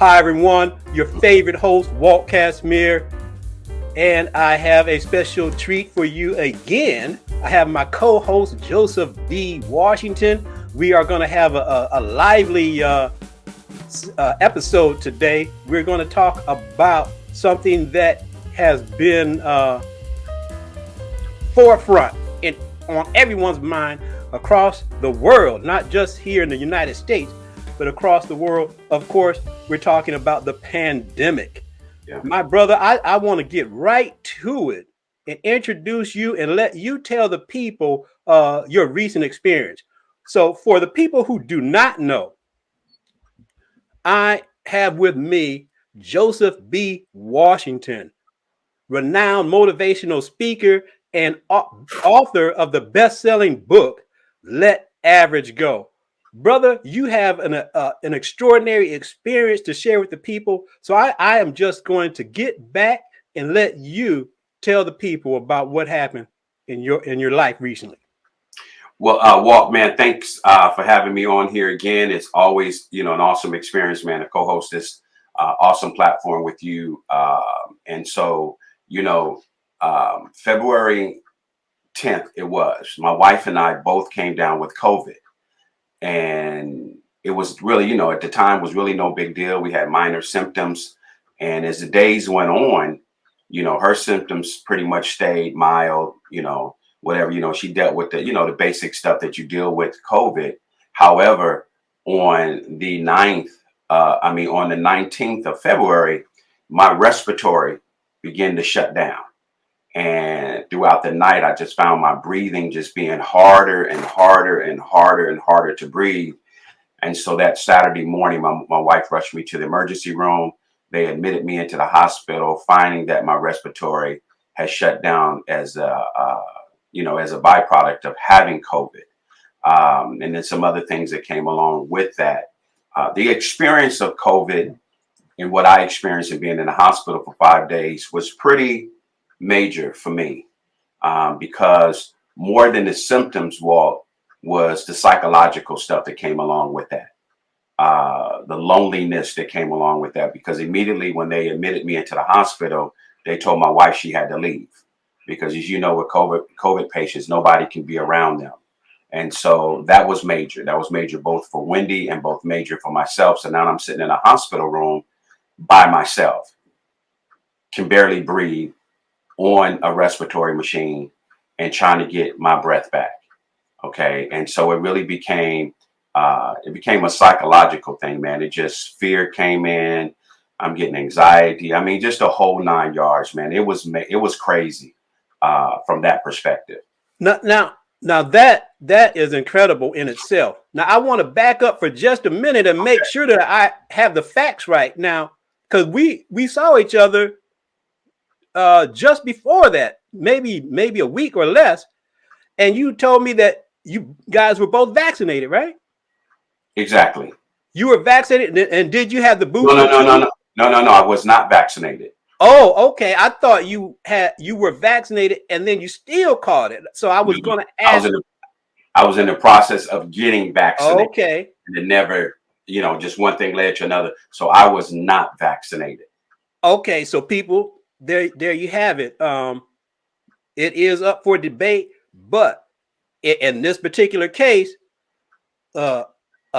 Hi everyone, your favorite host, Walt Kasmir, and I have a special treat for you again. I have my co-host, Joseph B. Washington. We are going to have a lively episode today. We're going to talk about something that has been forefront on everyone's mind across the world, not just here in the United States, but across the world. Of course, we're talking about the pandemic. Yeah. My brother, I want to get right to it and introduce you and let you tell the people your recent experience. So for the people who do not know, I have with me Joseph B. Washington, renowned motivational speaker and author of the best-selling book, Let Average Go. Brother, you have an extraordinary experience to share with the people. So I am just going to get back and let you tell the people about what happened in your life recently. Well, Walt, man, thanks for having me on here again. It's always, an awesome experience, man, to co-host this awesome platform with you. And so, February 10th, it was. My wife and I both came down with COVID. And it was really, at the time was really no big deal. We had minor symptoms. And as the days went on, her symptoms pretty much stayed mild, whatever, she dealt with the basic stuff that you deal with COVID. However, on the 19th of February, my respiratory began to shut down. And throughout the night, I just found my breathing just being harder and harder and harder and harder to breathe. And so that Saturday morning, my wife rushed me to the emergency room. They admitted me into the hospital, finding that my respiratory has shut down as a byproduct of having COVID. And then some other things that came along with that. The experience of COVID and what I experienced in being in the hospital for 5 days was pretty major for me, because more than the symptoms, Walt, was the psychological stuff that came along with that, the loneliness that came along with that, because immediately when they admitted me into the hospital, they told my wife she had to leave, because as you know, with COVID patients, nobody can be around them. And so that was major. That was major both for Wendy and both major for myself. So now I'm sitting in a hospital room by myself, can barely breathe, on a respiratory machine and trying to get my breath back. Okay. And so it really became a psychological thing, man. It just, fear came in. I'm getting anxiety. I mean, just a whole 9 yards, man. It was crazy from that perspective. Now that is incredible in itself. Now I want to back up for just a minute and make sure that I have the facts right now, because we saw each other just before that, maybe a week or less, and you told me that you guys were both vaccinated, right? Exactly. You were vaccinated, and did you have the booster? No. I was not vaccinated. Oh, okay. I thought you were vaccinated and then you still caught it. So I was going to ask. I was in the process of getting vaccinated. Okay. And it never, just one thing led to another. So I was not vaccinated. Okay, so people, there you have it. It is up for debate, but in this particular case, a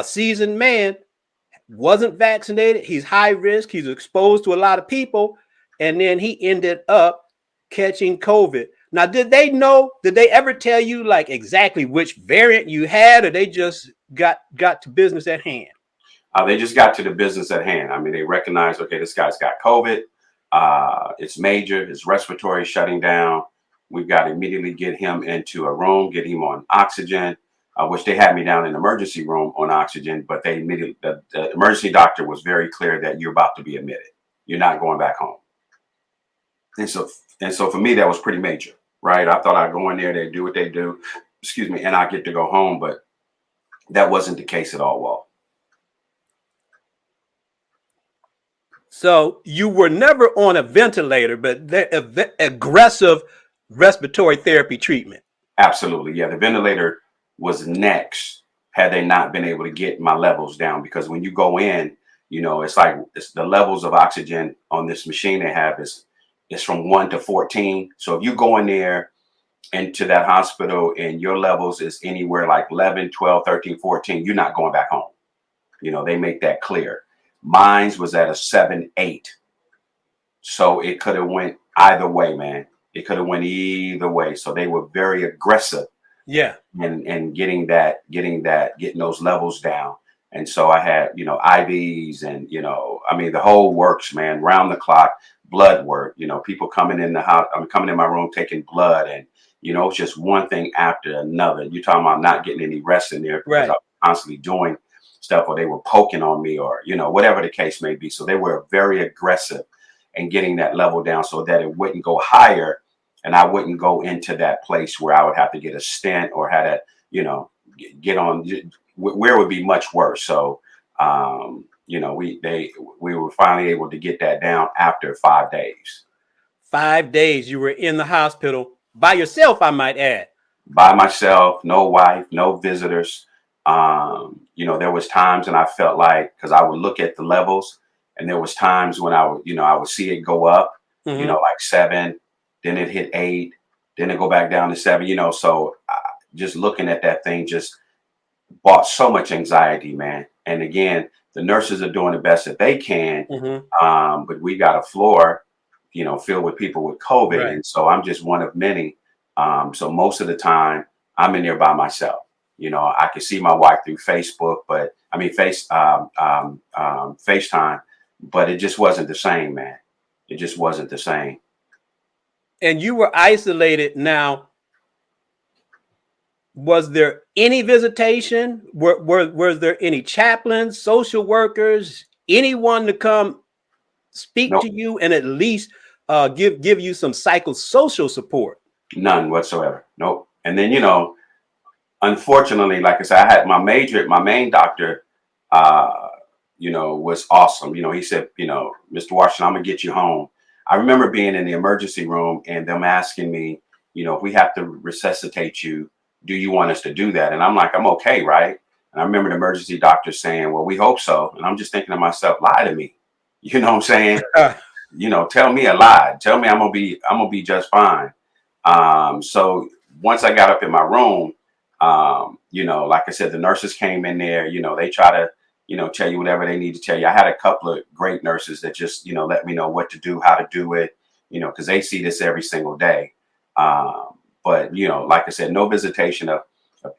seasoned man wasn't vaccinated. He's high risk. He's exposed to a lot of people, and then he ended up catching COVID. Now, did they ever tell you like exactly which variant you had, or they just got to business at hand? They just got to the business at hand. I mean, they recognized, okay, this guy's got COVID. It's major. His respiratory is shutting down. We've got to immediately get him into a room, get him on oxygen, which they had me down in the emergency room on oxygen. But they immediately, the emergency doctor was very clear that you're about to be admitted. You're not going back home. And so for me, that was pretty major, right? I thought I'd go in there, they do what they do, and I get to go home. But that wasn't the case at all, Walt. So you were never on a ventilator, but aggressive respiratory therapy treatment. Absolutely. Yeah. The ventilator was next had they not been able to get my levels down, because when you go in, It's like the levels of oxygen on this machine they have is from 1 to 14. So if you go in there into that hospital and your levels is anywhere like 11, 12, 13, 14, you're not going back home. They make that clear. Mine was at a 7, 8. So it could have went either way, man. It could have went either way. So they were very aggressive. Yeah. And getting those levels down. And so I had, IVs and, the whole works, man, round the clock blood work, people coming in the house, coming in my room, taking blood, and, it's just one thing after another. You're talking about not getting any rest in there because I was constantly doing stuff, or they were poking on me, or, whatever the case may be. So they were very aggressive in getting that level down so that it wouldn't go higher. And I wouldn't go into that place where I would have to get a stent or had to, get on where it would be much worse. So, we were finally able to get that down after 5 days. 5 days you were in the hospital by yourself, I might add. By myself, no wife, no visitors. There was times and I felt like, because I would look at the levels, and there was times when I would see it go up, like 7, then it hit 8, then it go back down to 7, so just looking at that thing just brought so much anxiety, man. And again, the nurses are doing the best that they can. But we got a floor, filled with people with COVID. Right. And so I'm just one of many. So most of the time I'm in there by myself. I could see my wife through Facebook, but FaceTime, but it just wasn't the same, man. It just wasn't the same. And you were isolated. Now, was there any visitation? Was there any chaplains, social workers, anyone to come speak to you and at least give you some psychosocial support? None whatsoever. Nope. And then, unfortunately, like I said, I had my main doctor, was awesome. He said, Mr. Washington, I'm gonna get you home. I remember being in the emergency room and them asking me, if we have to resuscitate you, do you want us to do that? And I'm like, I'm okay, right? And I remember the emergency doctor saying, well, we hope so. And I'm just thinking to myself, lie to me. You know what I'm saying? Tell me a lie. Tell me I'm gonna be just fine. So once I got up in my room, like I said, the nurses came in there, they try to, tell you whatever they need to tell you. I had a couple of great nurses that just, let me know what to do, how to do it, because they see this every single day. But, like I said, no visitation of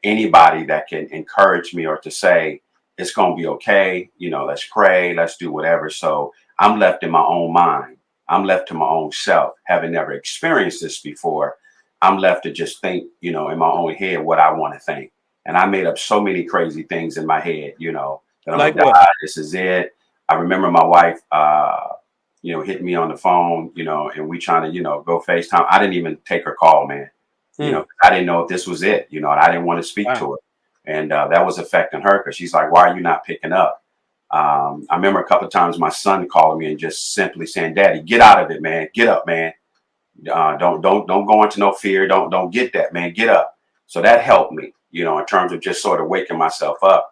anybody that can encourage me or to say, it's going to be okay. Let's pray, let's do whatever. So I'm left in my own mind. I'm left to my own self, having never experienced this before. I'm left to just think, in my own head, what I want to think. And I made up so many crazy things in my head, that I'm like, gonna die, this is it. I remember my wife, hit me on the phone, and we trying to, go FaceTime. I didn't even take her call, man. I didn't know if this was it, and I didn't want to speak to her. And that was affecting her because she's like, why are you not picking up? I remember a couple of times my son calling me and just simply saying, Daddy, get out of it, man. Get up, man. Don't go into no fear. Don't get that, man. Get up. So that helped me, in terms of just sort of waking myself up.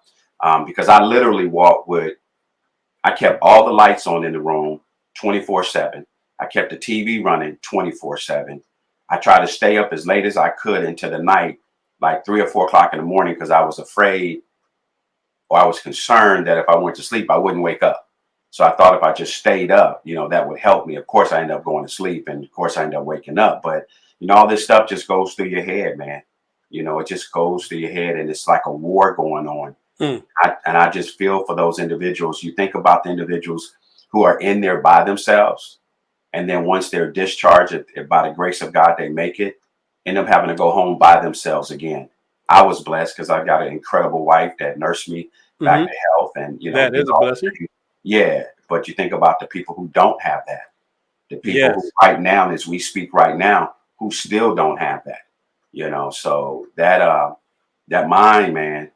Because I literally I kept all the lights on in the room 24/7. I kept the TV running 24/7. I tried to stay up as late as I could into the night, like 3 or 4 o'clock in the morning, because I was afraid, or I was concerned that if I went to sleep, I wouldn't wake up. So I thought if I just stayed up, that would help me. Of course, I ended up going to sleep, and of course, I ended up waking up. But, all this stuff just goes through your head, man. It just goes through your head, and it's like a war going on. I just feel for those individuals. You think about the individuals who are in there by themselves, and then once they're discharged, if by the grace of God they make it, end up having to go home by themselves again. I was blessed because I got an incredible wife that nursed me back to health, and that is a blessing. Yeah, but you think about the people who don't have that, the people who right now, as we speak right now, who still don't have that. So that mind, man.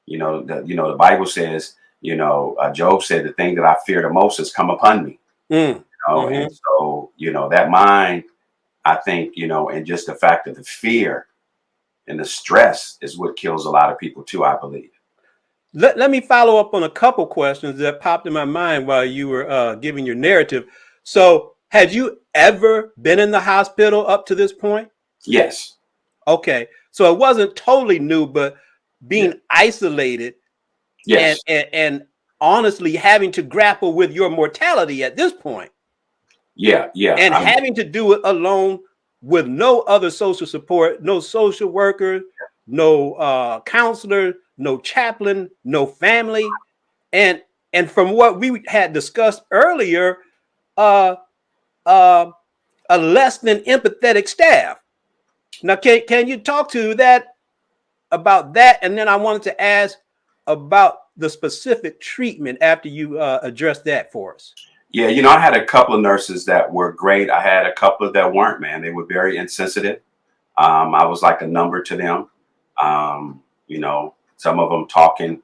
The Bible says, Job said, the thing that I fear the most has come upon me. And so, that mind, I think, and just the fact of the fear and the stress is what kills a lot of people too, I believe. Let me follow up on a couple questions that popped in my mind while you were giving your narrative. So, had you ever been in the hospital up to this point? Yes. Okay, so it wasn't totally new, but Yeah. being isolated and, Yes. and honestly having to grapple with your mortality at this point, Yeah. Yeah. and having to do it alone with no other social support, no social worker, no counselor, no chaplain, no family, and from what we had discussed earlier, uh, uh, a less than empathetic staff. Now, can you talk to that about that? And then I wanted to ask about the specific treatment after you address that for us. Yeah, I had a couple of nurses that were great. I had a couple that weren't, man. They were very insensitive. I was like a number to them. Some of them talking,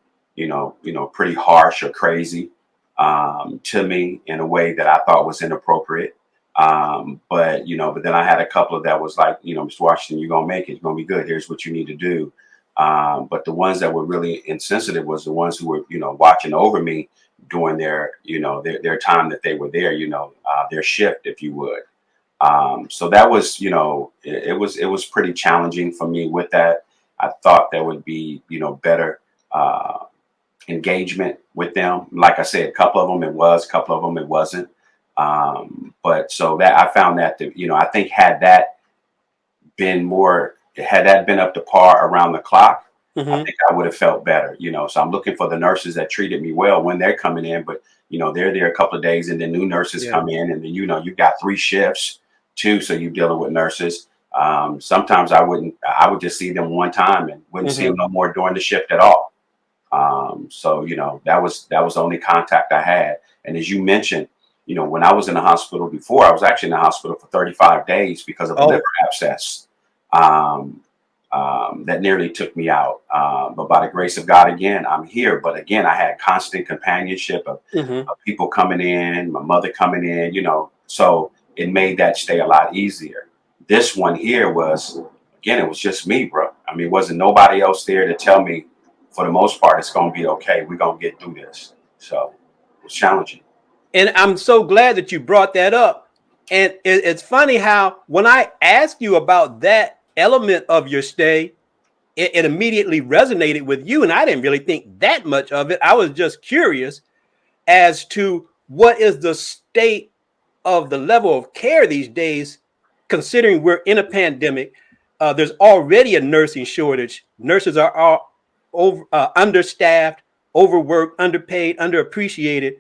pretty harsh or crazy to me in a way that I thought was inappropriate. But then I had a couple of that was like, Mr. Washington, you're gonna make it. You're gonna be good. Here's what you need to do. But the ones that were really insensitive was the ones who were, watching over me during their time that they were there, their shift, if you would. So that was, it was pretty challenging for me with that. I thought there would be, better engagement with them. Like I said, a couple of them it was, a couple of them it wasn't. But so that I found that, I think had that been up to par around the clock, I Mm-hmm. think I would have felt better, So I'm looking for the nurses that treated me well when they're coming in, but they're there a couple of days and then new nurses Yeah. come in and then, you've got 3 shifts too. So you're dealing with nurses. Sometimes I would just see them one time and wouldn't see them no more during the shift at all. So, that was the only contact I had. And as you mentioned, when I was in the hospital before, I was actually in the hospital for 35 days because of a liver Oh. abscess. That nearly took me out. But by the grace of God, again, I'm here. But again, I had constant companionship of Mm-hmm. people coming in, my mother coming in, so it made that stay a lot easier. This one here was, again, it was just me, bro. I mean, it wasn't nobody else there to tell me, for the most part, it's going to be okay. We're going to get through this. So it was challenging. And I'm so glad that you brought that up. And it's funny how when I asked you about that element of your stay, it immediately resonated with you. And I didn't really think that much of it. I was just curious as to what is the state of the level of care these days, considering we're in a pandemic. There's already a nursing shortage. Nurses are all understaffed, overworked, underpaid, underappreciated,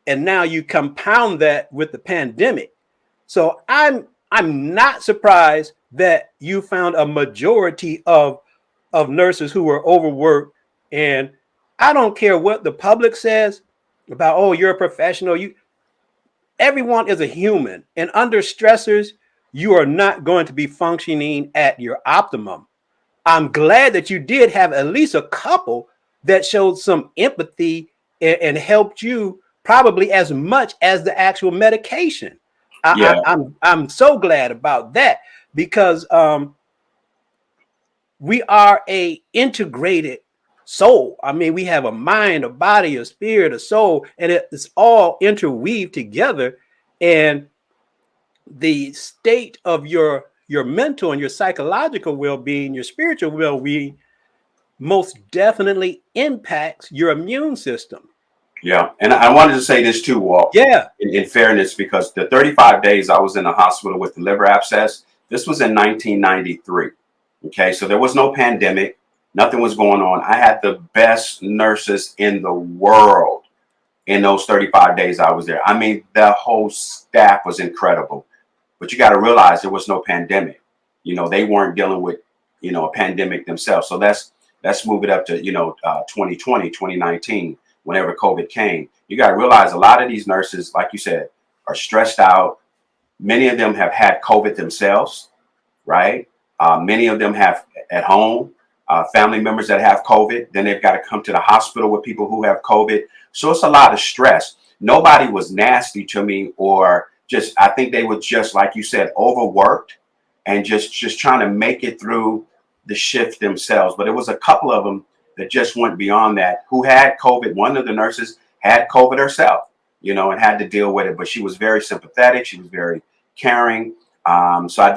and now you compound that with the pandemic. So I'm not surprised that you found a majority of nurses who were overworked. And I don't care what the public says about, oh, you're a professional. Everyone is a human, and under stressors, you are not going to be functioning at your optimum. I'm glad that you did have at least a couple that showed some empathy and helped you probably as much as the actual medication. Yeah. I'm so glad about that because we are a integrated soul. I mean, we have a mind, a body, a spirit, a soul, and it's all interweaved together. And the state of your mental and your psychological well-being, your spiritual well-being, most definitely impacts your immune system. Yeah. And I wanted to say this too, Walt, Yeah. in fairness, because the 35 days I was in the hospital with the liver abscess, this was in 1993. Okay. So there was no pandemic. Nothing was going on. I had the best nurses in the world in those 35 days I was there. I mean, the whole staff was incredible. But you got to realize there was no pandemic. They weren't dealing with, a pandemic themselves. So let's move it up to, 2020, 2019, whenever COVID came. You got to realize a lot of these nurses, like you said, are stressed out. Many of them have had COVID themselves, right? Many of them have at home family members that have COVID. Then they've got to come to the hospital with people who have COVID. So it's a lot of stress. Nobody was nasty to me or I think they were just, like you said, overworked and just trying to make it through the shift themselves. But it was a couple of them that just went beyond that, who had COVID. One of the nurses had COVID herself, and had to deal with it. But she was very sympathetic. She was very caring. So I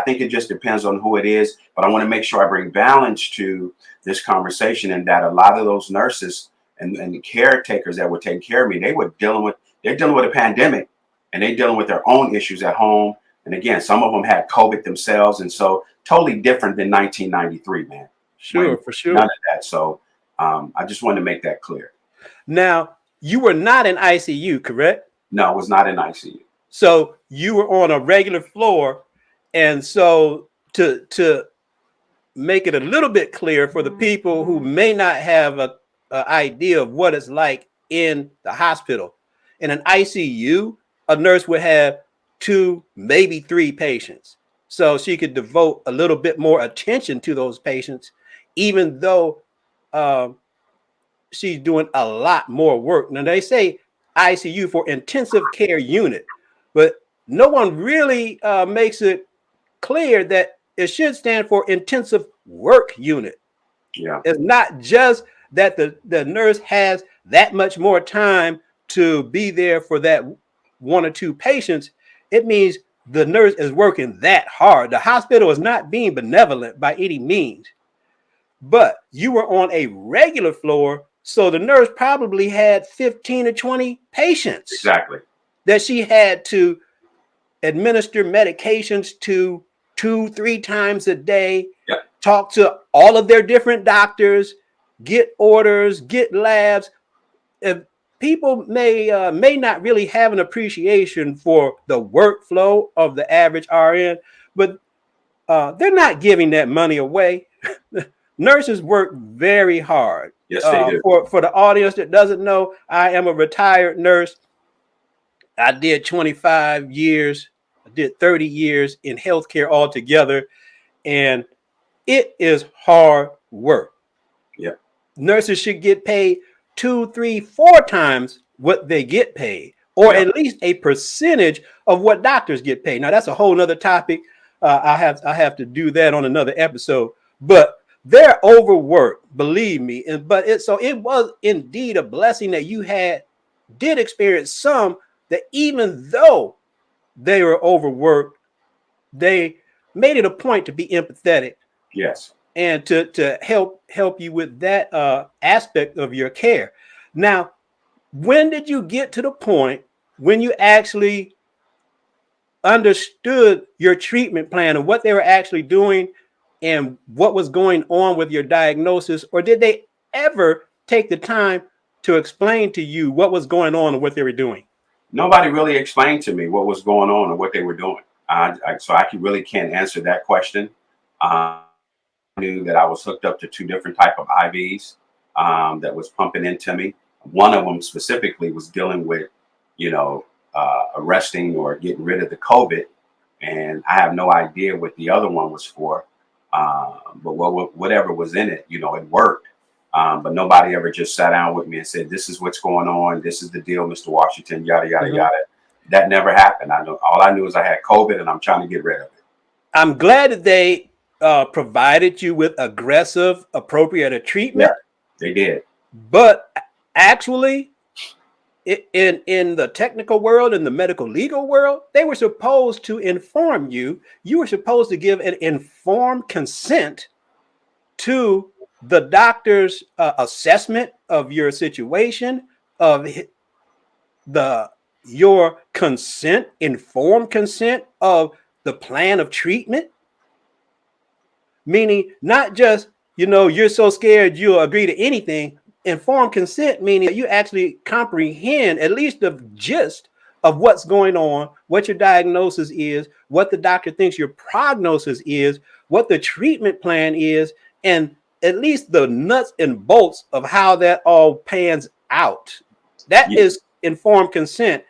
think it just depends on who it is. But I want to make sure I bring balance to this conversation, and that a lot of those nurses and the caretakers that were taking care of me, they're dealing with a pandemic, and they're dealing with their own issues at home. And again, some of them had COVID themselves. And so totally different than 1993, man. Sure, for sure. None of that. So I just wanted to make that clear. Now, you were not in ICU, correct? No, I was not in ICU. So you were on a regular floor. And so to make it a little bit clear for the people who may not have a idea of what it's like in the hospital, in an ICU, a nurse would have 2, maybe 3 patients. So she could devote a little bit more attention to those patients, even though she's doing a lot more work. Now, they say ICU for intensive care unit, but no one really makes it clear that it should stand for intensive work unit. Yeah. It's not just that the nurse has that much more time to be there for that 1 or 2 patients. It means the nurse is working that hard. The hospital is not being benevolent by any means. But you were on a regular floor, so the nurse probably had 15 or 20 patients. Exactly. That she had to administer medications to 2-3 times a day. Yep. Talk to all of their different doctors, get orders, get labs. If people may not really have an appreciation for the workflow of the average RN, but they're not giving that money away. Nurses work very hard. Yes, they do. For the audience that doesn't know, I am a retired nurse. I did 25 years. I did 30 years in healthcare altogether, and it is hard work. Yeah. Nurses should get paid 2, 3, 4 times what they get paid, or at least a percentage of what doctors get paid. Now, that's a whole nother topic. I have to do that on another episode, but they're overworked, believe me. But it was indeed a blessing that you did experience some that, even though they were overworked, they made it a point to be empathetic. Yes. And to help you with that aspect of your care. Now, when did you get to the point when you actually understood your treatment plan and what they were actually doing and what was going on with your diagnosis? Or did they ever take the time to explain to you what was going on and what they were doing? Nobody really explained to me what was going on and what they were doing. So I really can't answer that question. I knew that I was hooked up to 2 different type of IVs that was pumping into me. One of them specifically was dealing with, arresting or getting rid of the COVID. And I have no idea what the other one was for. But whatever was in it, it worked. But nobody ever just sat down with me and said, this is what's going on. This is the deal, Mr. Washington, yada, yada, yada. That never happened. All I knew is I had COVID and I'm trying to get rid of it. I'm glad that they provided you with aggressive, appropriate treatment. Yeah, they did. But actually, in the technical world, in the medical legal world, they were supposed to inform you. You were supposed to give an informed consent to the doctor's assessment of your situation, of your consent, informed consent of the plan of treatment. Meaning not just, you're so scared you'll agree to anything. Informed consent meaning that you actually comprehend at least the gist of what's going on, what your diagnosis is, what the doctor thinks your prognosis is, what the treatment plan is, and at least the nuts and bolts of how that all pans out. That is informed consent.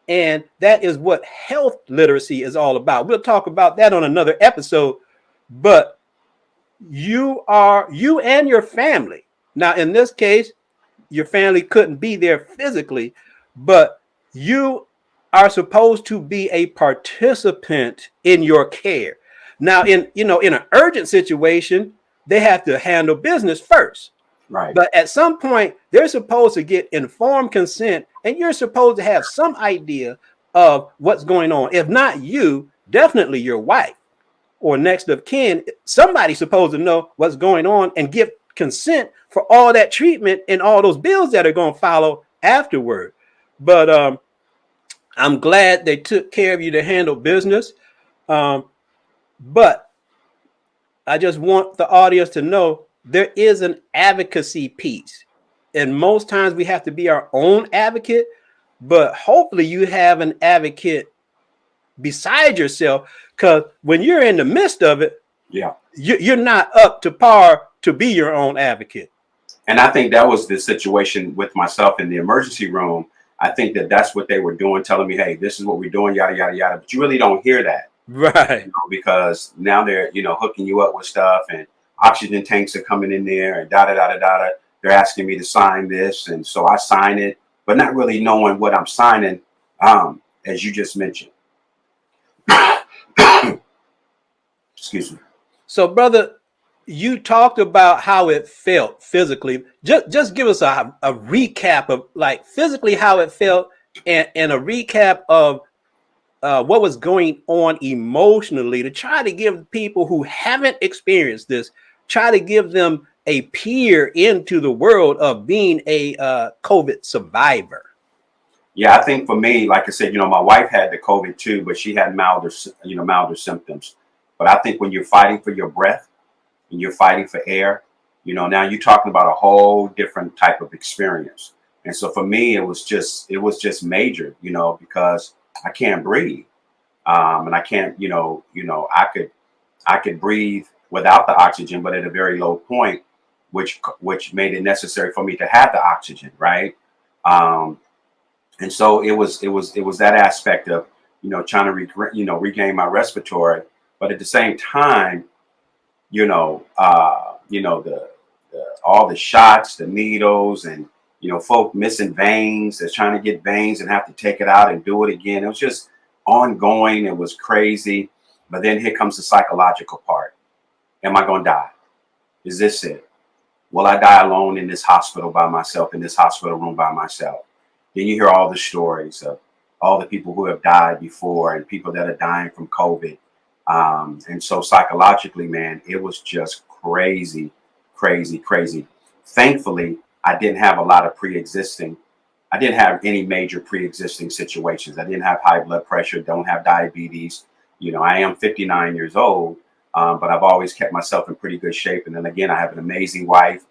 And that is what health literacy is all about. We'll talk about that on another episode. But you and your family. Now, in this case, your family couldn't be there physically, but you are supposed to be a participant in your care. Now, in an urgent situation, they have to handle business first. Right. But at some point, they're supposed to get informed consent, and you're supposed to have some idea of what's going on. If not you, definitely your wife or next of kin. Somebody's supposed to know what's going on and give consent for all that treatment and all those bills that are going to follow afterward. But I'm glad they took care of you to handle business. But I just want the audience to know there is an advocacy piece. And most times we have to be our own advocate, but hopefully you have an advocate beside yourself, because when you're in the midst of it, Yeah. you're not up to par to be your own advocate. And I think that was the situation with myself in the emergency room. I think that that's what they were doing, telling me, hey, this is what we're doing, yada, yada, yada. But you really don't hear that, Right. because now they're, hooking you up with stuff, and oxygen tanks are coming in there, and da, da, da, da, da, da. They're asking me to sign this. And so I sign it, but not really knowing what I'm signing, as you just mentioned. Excuse me. So, brother, you talked about how it felt physically. Just give us a recap of like physically how it felt, and a recap of what was going on emotionally, to try to give people who haven't experienced this, try to give them a peer into the world of being a COVID survivor. Yeah, I think for me, like I said, my wife had the COVID too, but she had milder symptoms. But I think when you're fighting for your breath and you're fighting for air, now you're talking about a whole different type of experience. And so for me, it was just major, because I can't breathe, and I can't, I could breathe without the oxygen, but at a very low point, which made it necessary for me to have the oxygen, right? And so it was that aspect of trying to regain my respiratory, but at the same time, the all the shots, the needles, and folk missing veins. They're trying to get veins and have to take it out and do it again. It was just ongoing. It was crazy. But then here comes the psychological part. Am I going to die? Is this it? Will I die alone in this hospital by myself, in this hospital room by myself? Then you hear all the stories of all the people who have died before and people that are dying from COVID. And so psychologically, man, it was just crazy, crazy, crazy. Thankfully, I didn't have I didn't have any major pre-existing situations. I didn't have high blood pressure, don't have diabetes. I am 59 years old, but I've always kept myself in pretty good shape. And then again, I have an amazing wife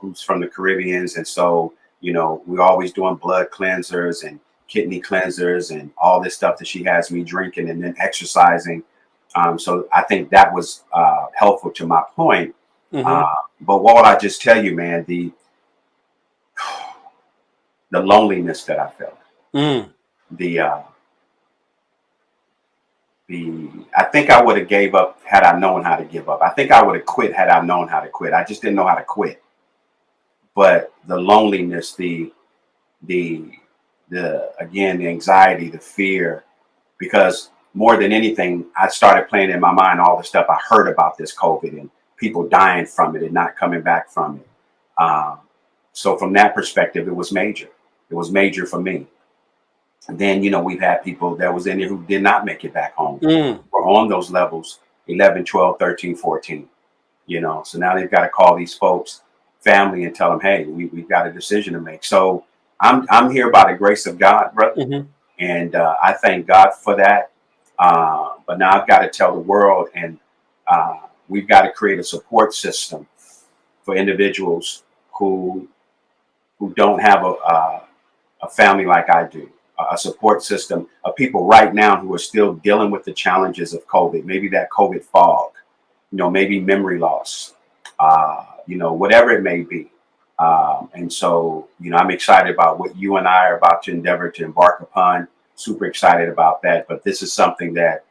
who's from the Caribbean. And so, we're always doing blood cleansers and kidney cleansers and all this stuff that she has me drinking, and then exercising. So I think that was helpful to my point. Mm-hmm. But what would I just tell you, man, the loneliness that I felt, the I think I would have gave up had I known how to give up. I think I would have quit had I known how to quit. I just didn't know how to quit. But the loneliness, the again, the anxiety, the fear, because more than anything, I started playing in my mind all the stuff I heard about this COVID and people dying from it and not coming back from it. So from that perspective, it was major. It was major for me. And then, we've had people that was in there who did not make it back home. We're on those levels, 11, 12, 13, 14, so now they've got to call these folks family and tell them, hey, we've got a decision to make. So I'm here by the grace of God, brother. Mm-hmm. And I thank God for that. But now I've got to tell the world, and we've got to create a support system for individuals who don't have a family like I do, a support system of people right now who are still dealing with the challenges of COVID, maybe that COVID fog, maybe memory loss, whatever it may be. And so, I'm excited about what you and I are about to endeavor to embark upon. Super excited about that. But this is something that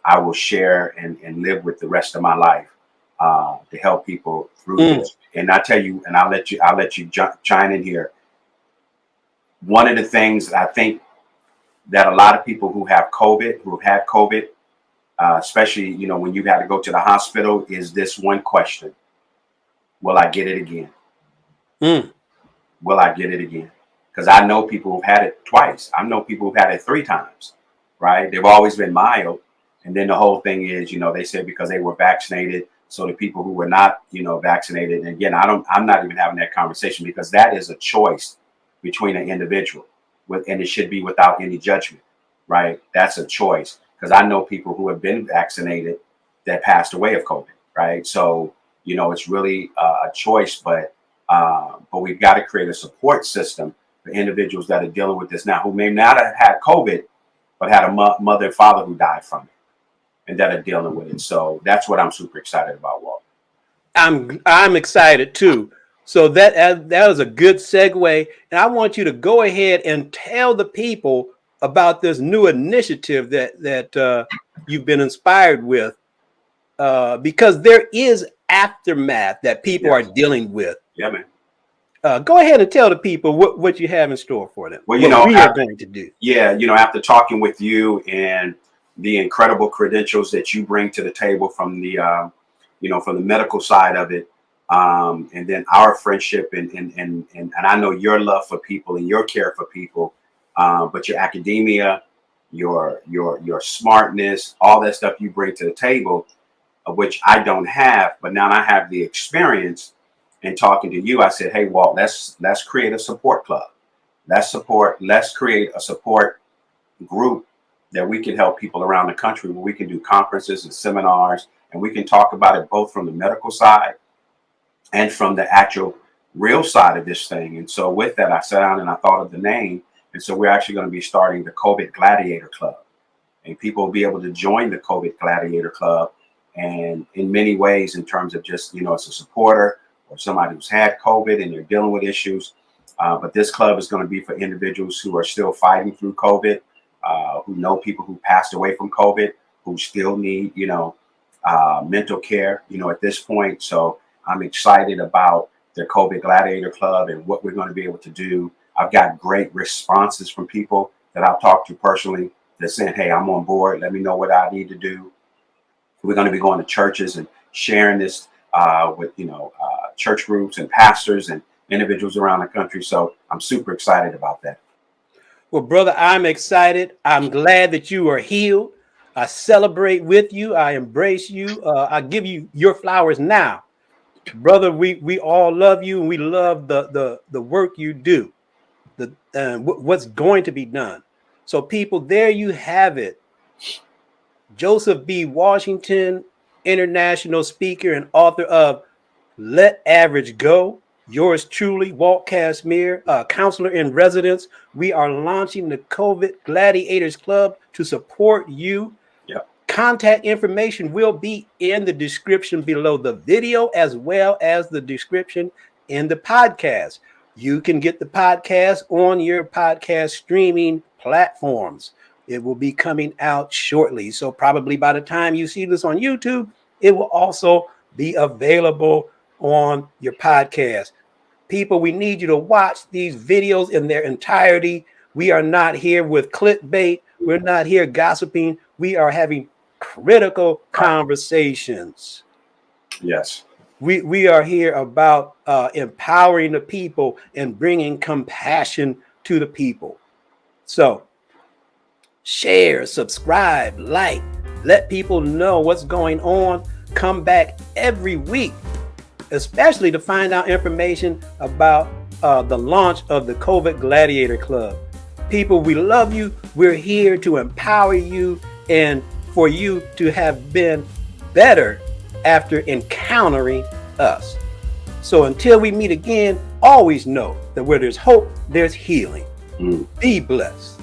I will share and live with the rest of my life to help people through this. And I tell you, and I'll let you chime in here. One of the things that I think that a lot of people who have had COVID, especially, when you got to go to the hospital, is this one question: will I get it again? Mm. Will I get it again? Because I know people who've had it twice. I know people who've had it 3 times, right? They've always been mild. And then the whole thing is, they said because they were vaccinated. So the people who were not, vaccinated. And again, I'm not even having that conversation because that is a choice between an individual and it should be without any judgment, right? That's a choice because I know people who have been vaccinated that passed away of COVID, right? So, it's really a choice, but we've got to create a support system for individuals that are dealing with this now, who may not have had COVID, but had a mother and father who died from it and that are dealing with it. So that's what I'm super excited about, Walt. I'm excited too. So that was a good segue, and I want you to go ahead and tell the people about this new initiative that you've been inspired with, because there is aftermath that people are dealing with. Yeah, man. Go ahead and tell the people what you have in store for them. Well, what we are going to do. Yeah, after talking with you and the incredible credentials that you bring to the table from the from the medical side of it, and then our friendship and I know your love for people and your care for people, but your academia, your smartness, all that stuff you bring to the table, which I don't have, but now I have the experience. And talking to you, I said, hey, Walt, let's create a support club. Let's create a support group that we can help people around the country where we can do conferences and seminars, and we can talk about it both from the medical side and from the actual real side of this thing. And so with that, I sat down and I thought of the name. And so we're actually going to be starting the COVID Gladiator Club. And people will be able to join the COVID Gladiator Club. And in many ways, in terms of just, as a supporter or somebody who's had COVID and they're dealing with issues. But this club is going to be for individuals who are still fighting through COVID, who know people who passed away from COVID, who still need, mental care, at this point. So I'm excited about the COVID Gladiator Club and what we're going to be able to do. I've got great responses from people that I've talked to personally that saying, hey, I'm on board. Let me know what I need to do. We're going to be going to churches and sharing this with, church groups and pastors and individuals around the country. So I'm super excited about that. Well, brother, I'm excited. I'm glad that you are healed. I celebrate with you. I embrace you. I give you your flowers now. Brother, we all love you, and we love the work you do, what's going to be done. So people, there you have it. Joseph B. Washington, international speaker and author of Let Average Go. Yours truly, Walt Kasmir, counselor in residence. We are launching the COVID Gladiators Club to support you. Yep. Contact information will be in the description below the video, as well as the description in the podcast. You can get the podcast on your podcast streaming platforms. It will be coming out shortly. So probably by the time you see this on YouTube, it will also be available on your podcast. People, we need you to watch these videos in their entirety. We are not here with clickbait. We're not here gossiping. We are having critical conversations. Yes. We are here about empowering the people and bringing compassion to the people. So share, subscribe, like, let people know what's going on. Come back every week, especially to find out information about the launch of the COVID Gladiator Club. People, we love you. We're here to empower you and for you to have been better after encountering us. So until we meet again, always know that where there's hope, there's healing. Be blessed.